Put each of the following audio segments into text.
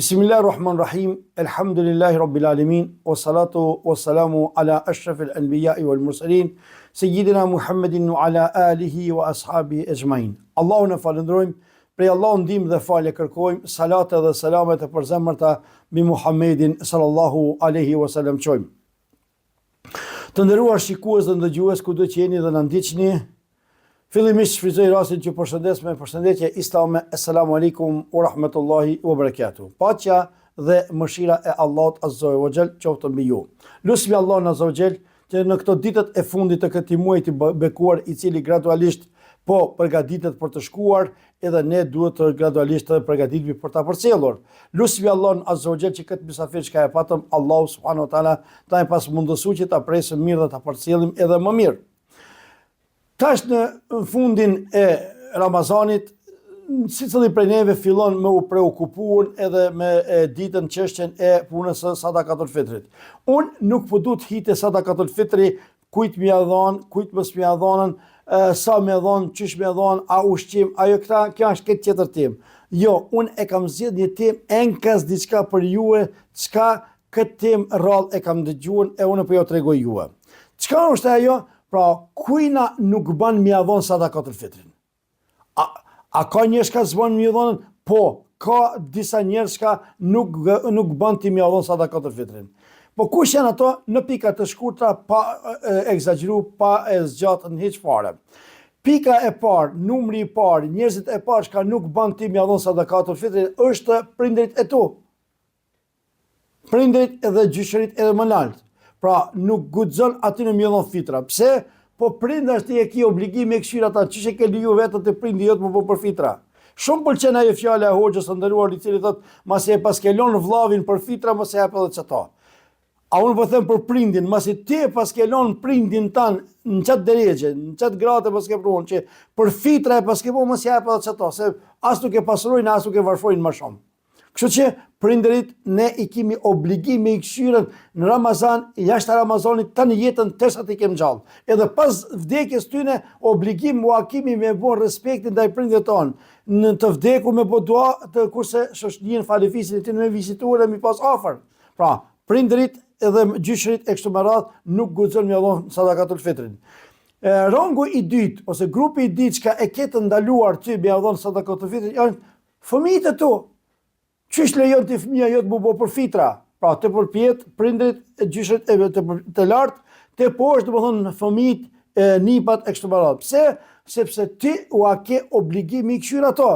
Bismillahirrahmanirrahim. Alhamdulillahi rabbil alamin. Wassalatu wassalamu ala ashrafil anbiya'i wal mursalin, sayyidina Muhammedin wa ala alihi wa ashabihi ajmain. Allahun e falendrojmë, prej Allahut ndihmë dhe falje kërkojmë, salate dhe selamet e përzemërta mbi Muhammedin sallallahu alaihi wasallam çojmë. Të nderuar shikues dhe ndëgjues, kudo që jeni dhe na ndiqni, fillimisht shfrytëzoj rastin që përshëndes me përshëndetje islame. Assalamu alaikum wa rahmatullahi wa barakatuh. Paqja dhe mëshira e Allahut azza wa jall qoftë mbi ju. Lutim Allahun azza wa jall që në këto ditët e fundit të këtij muaji të bekuar, i cili gradualisht po përgatitet për të shkuar, edhe ne duhet të gradualisht të përgatitemi për ta përcjellur. Lutim Allahun azza wa jall që këtë mysafir që e patëm, Allahu subhanahu wa taala ta pas mundësu që ta presim mirë dhe ta përcjellim edhe më mirë. Tash në fundin e Ramazanit, sicili prej neve fillon me u preokupuar edhe me ditën çështjen e punës së sadakatul fitrit. Unë nuk po du të hite sadakatul fitri, kujt më ia dhon, kujt mos më ia dhonën, sa më dhon, çish më dhon, a ushqim, ajo kjo është këtë tjetër tim. Jo, unë e kam zgjedhur një tim enkas diçka për ju, çka këtë tim rrallë e kam dëgjuar e unë po ju tregoj juve. Çka është ajo? Pra, kujna nuk ban mja dhonë sadakatul fitrin. A ka njerëz që s'ban mja dhonë? Po, ka disa njerëz që nuk ban ti mja dhonë sadakatul fitrin. Po kush janë ato? Në pika të shkurtra, pa egzageru, pa e zgjatën hiç fare. Pika e parë, numri i parë, njerëzit e parë që nuk ban ti mja dhonë sadakatul fitrin, është prindrit e tu. Prindrit edhe gjyshërit edhe më lart. Pra, nuk guxon aty në mjellon fitra. Pse? Po prindash ti e ki obligim e këshir ata, çish e ke leju vetët e prindi jot më po për fitra. Shumë pëlqen ajo fjala e hoxhës së nderuar, i cili thotë, masi e paskelon vllavin për fitra, mos e hap edhe çato. A unë po them për prindin, masi ti e paskelon prindin tan në çat drejtë, në çat gradë mos ke pruan që për fitra e paskepon mos e hap edhe çato, se as nuk e pasurojnë, as nuk e varfojnë më shumë. Kështu që prindërit ne i kemi obligim me i këshirën në Ramazan, jashtë Ramazanit, të në jetën tërsa të i kem gjallë. Edhe pas vdekjes tyne, obligim mua kemi me bo respektin ndaj prindërit tonë. Në të vdeku me bo dua, të kurse shoshnin falefisin e ty në me visituar e mi pas afer. Pra, prindërit edhe gjyshërit e kështu më radhë nuk guxon me dhon sadakatul fitrin. Rangu i dytë, ose grupi i dytë që ka e ketë ndaluar ty me dhon sadakatul fitrin, janë fëmijët e tu. Qysh lejon ti fëmija jotë mu bo për fitra? Pra, të përpjet, prindrit, gjyshët të lartë, të poshtë, dhe më thonë, fëmijët, nipat e kështu më radhë. Pse? Sepse ti u a ke obligim i këshyr ato.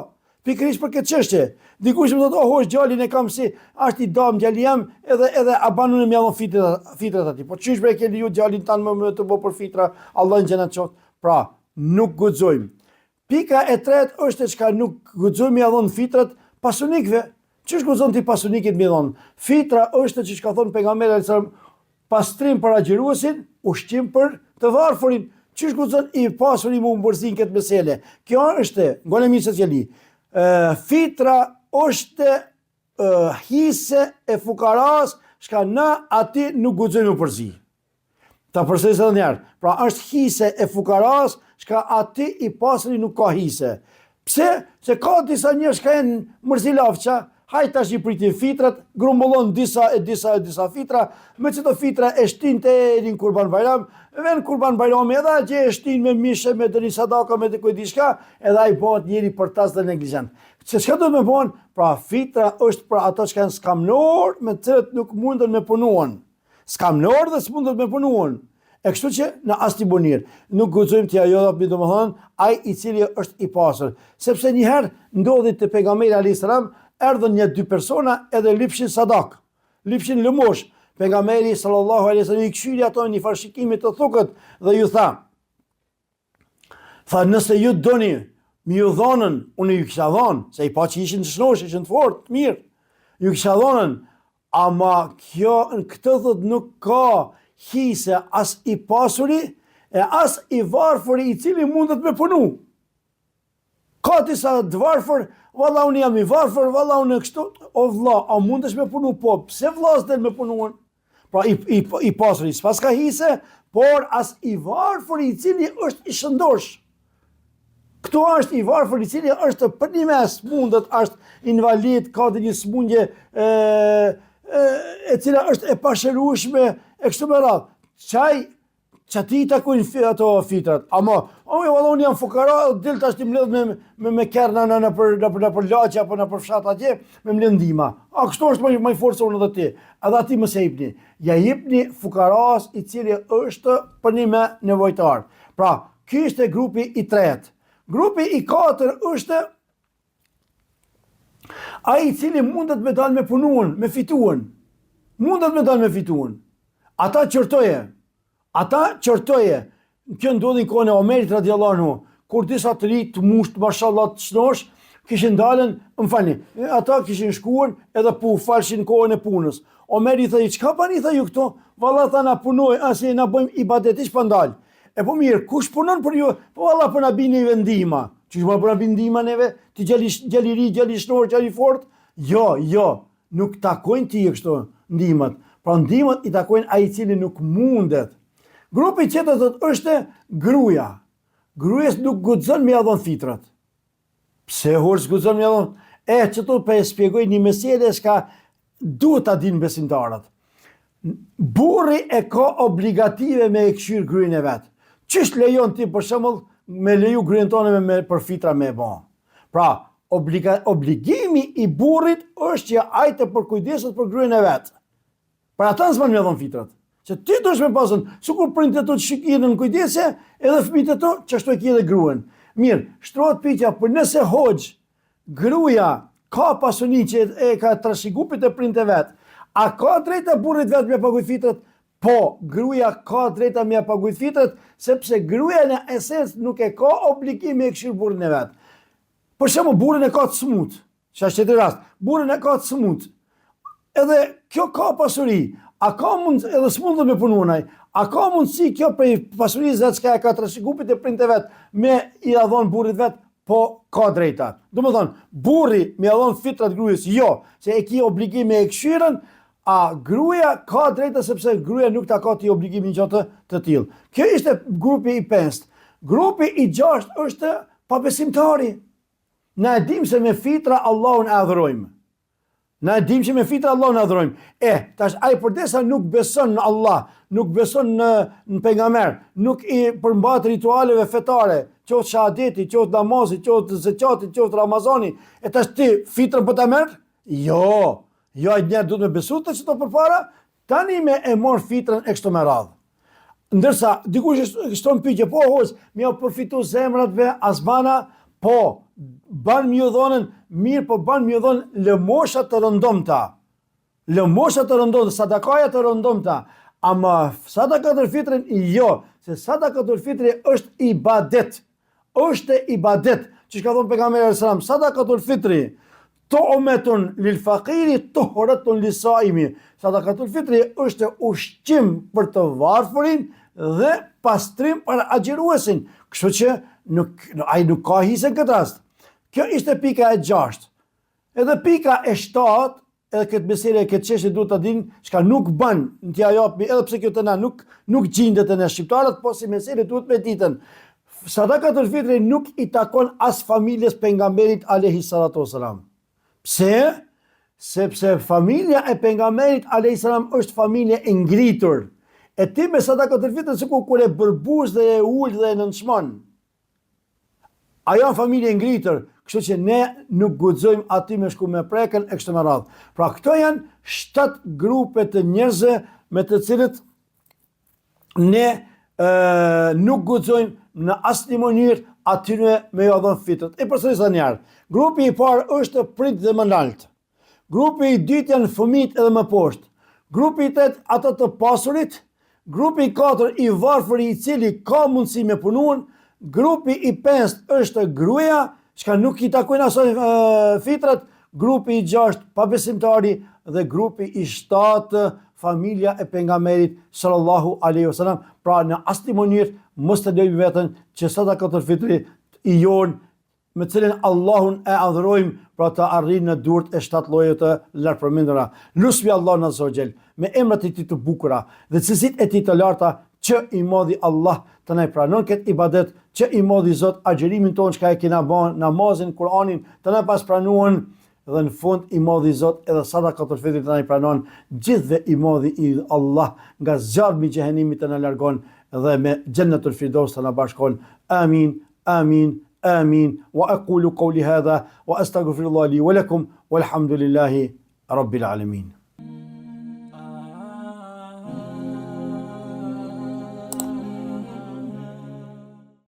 Pikërisht për këtë çështje. Dikush më thotë, hosh gjallin e kam si, ashtë i dam gjalli jam, edhe a banu në mjallon fitrat ati. Po qysh bre ke liju gjallin tanë më të bo për fitra, Allah në gjenat qoftë. Pra, nuk guxojmë. Pika e tretë është që nuk guxojmë mjallon fitrat pasunikve. Çish guxon ti pasunikit mi dhon? Fitra është që ka thonë pejgamberi sallallahu alajhi wasallam, pastrim për agjëruesin, ushqim për të varfurin. Çish guxon i pasuri më mbërzin këtë mesele? Kjo është, ngolemi sociali. Fitra është hise e fukaras, shka na aty nuk guxojmë përzi. Ta përsëris edhe një herë. Pra është hise e fukaras, shka aty i pasuri nuk ka hise. Pse? Se ka disa njerëz që janë mërzilavça. Hajt tash i pritin fitrat, grumbullon disa fitra, me çdo fitra e shtin të erin Kurban Bayram, ven Kurban Bayrami edhe që e shtin me mishe, me dëni sadaka, me dikoj diçka, edhe ai bëhet njëri përtas dhe neglizhent. Se çka do të më bën? Pra fitra është për ato që kanë skamnor, me të cilët nuk mundën me punuan. Skamnor dhe s'mundën me punuan. E kështu që në asnjë bonir, nuk guxojmë t'ia jodhapni, domethënë, ai i cili është i pasur. Sepse një herë ndodhi te pejgamberi alayhis salam, erdhën një dy persona edhe lipshin sadak, lipshin lëmosh. Pejgamberi sallallahu alaihi wasallam i këshyri ato një farshikimi të thukët dhe ju tha, nëse ju doni mi ju dhonën, unë ju kisha dhonë, se i pa që ishin të shnosh, ishin të fort, të mirë, ju kisha dhonën, ama kjo në këtë thot nuk ka hise as i pasuri e as i varfuri i cili mundet me punu. Ka disa të varfër, valla unë jam i varfër, valla unë kështu, o vlla, a mundesh me punu? Po, pse vlla s'del me punuan? Pra i pasuri, s'pas ka hise, por as i varfër i cili është i shëndosh. Këto është i varfër i cili është për një mes mundet, është invalid, ka dhe një smundje e cila është e pashërueshme e kështu me radhë. Që ti i takojnë ato fitrat. Ama, unë jam fukara, dilë tash ti mbledh me kerna në për laqe apo në për fshat atje, me mbledh ndihma. A kështu është më i forcon edhe ti. Edhe ati mos e jepni. Ja jepni fukaras i cili është për një me nevojtar. Pra, ky është grupi i tretë. Grupi i katër është ai i cili mundet me dalë me punuan, me fituan. Mundet me dalë me fituan. Ata qërtoje. Kjo ndodhi në kohën e Omerit radiallahu anhu, kur disa të ri të musht, mashallah të shnosh, kishin dalën, ata kishin shkuar edhe falshin kohën e punës. Omeri thaj, çka bani thaj ju këto? Valla tha na punoj, asi na bëjmë ibadet, ish pa ndalë. E po mirë, kush punon për ju? Po valla po na bini vendima. Çish po na bini ndihma neve? Ti gjali shnor, gjali fort? Jo, nuk takojnë ti kështu ndihmat. Pra ndihmat i takojnë ai i cili nuk mundet. Grupi tjetër thotë është gruaja. Gruajas nuk guxon me ia dhon fitrat. Pse hor guxon me ia dhon? Çto po e shpjegoj një meselë që duhet ta dinë besimtarët. Burri e ka obligative me e këshyr gruën e vet. Çish lejon ti për shembull me leju gruën tonë me për fitra me e bën. Pra, obligimi i burrit është që ai të përkujdeset për gruën e vet. Për ata s'man me dhon fitrat. Që ti duhesh me pasën, sikur prindët e tu të shikinë në kujdesje, edhe fëmijët e tu çashtu e ki edhe gruan. Mirë, shtrohet pyetja, për nëse hoxh gruaja ka pasuni që e ka trashëgupit e prindët e vet, a ka drejta burrit vet me paguaj fitrat? Po, gruaja ka drejta me paguaj fitrat, sepse gruaja në esencë nuk e ka obligim me këshir burrin e vet. Për shembull, burrin e ka të smut. Që është tjetër rast. Burrin e ka të smut. Edhe kjo ka pasuri. A ka mund edhe s'mund me punonaj? A ka mundësi kjo prej pasurisë që e ka trashëgupit e prindët e vet me i dhon burrit vet? Po ka drejta. Domethënë, burri me dhon fitrat gruas, jo, se e ki obligim me këshirën, a gruaja ka drejta sepse gruaja nuk ta ka ti obligimin gjatë të tillë. Kjo ishte grupi i 5. Grupi i 6 është pabesimtari. Na e dim se me fitra Allahun e adhurojmë. Na e dim që me fitra Allahun e adhurojmë. Tash ai përdesa nuk beson në Allah, nuk beson në pejgamber, nuk i përmbat ritualeve fetare, qoftë shahadeti, qoftë namazi, qoftë zekati, qoftë Ramazani, tash ti fitrën po ta merr? Jo, ai njerë duhet me besu të çto përpara, tani me e mor fitrën e kështu me radhë. Ndërsa dikush shton pyetje, po hoç, më u përfitu zemratve asbana, po ban më dhonën mirë, po ban më dhon lëmosha të rëndomta. Lëmosha të rëndomta, sadakaja të rëndomta. Ama sadakatul fitrin jo, se sadakatul fitri është ibadet. Është ibadet. Çish ka thënë pejgamberi sallallahu alajhi wasallam, sadakatul fitri tu'matun lil faqiri tuhratun lisaimi. Sadakatul fitri është ushqim për të varfërin dhe pastrim për agjëruesin. Kështu që ai nuk ka hise në këtë rast. Kjo ishte pika e 6. Edhe pika e 7, edhe këtë meselë e këtë çështje duhet ta dinë, çka nuk bën në t'ia japmi, edhe pse kjo të na nuk gjendet në shqiptarët, po si meselë duhet me ditën. Sadakatul fitri nuk i takon as familjes pejgamberit alayhi salatu wasalam. Pse? Sepse familja e pejgamberit alayhi salam është familje e ngritur. E ti me sadakatul fitri sikur kur e bërbuz dhe e ul dhe e nënçmon. Ajo janë familje e ngritur, kështu që ne nuk guxojmë aty me shku me prekën e kështu me radhë. Pra këto janë 7 grupe të njerëzve me të cilët ne nuk guxojmë në asnjë mënyrë atyre me ia dhënë fitrat. E përsëris tani herë. Grupi i parë është prit dhe më lart. Grupi i dytë janë fëmijët edhe më poshtë. Grupi i tretë ata të pasurit. Grupi i katër i varfër i cili ka mundësi me punuan. Grupi i 5 është gruaja, që nuk i takojnë asaj fitrat. Grupi i 6 pabesimtari dhe grupi i 7 familja e pejgamberit sallallahu alaihi wasallam. Pra në asnjë mënyrë mos të lejmë veten që sadakatul fitri i jon me cilën Allahun e adhurojmë, pra të arrijnë në durt e 7 lloje të lartpërmendura. Lusmi Allahun azza wa jall me emrat e tij të bukura dhe cilësitë e tij të larta që i modhi Allah të na i pranon këtë ibadet, që i modhi Zot agjerimin tonë që ka e kina ban, namazin, Kur'anin, të na pas pranuan, dhe në fund i modhi Zot edhe sadakatul fitrit të na i pranon, gjithve i modhi i Allah nga zjarmi i xhehenimit të na largon dhe me Jannatul Firdaus të na bashkon. Amin, amin, amin. Wa aqulu qawli hadha wa astaghfirullah li wa lakum walhamdulillahi rabbil alamin.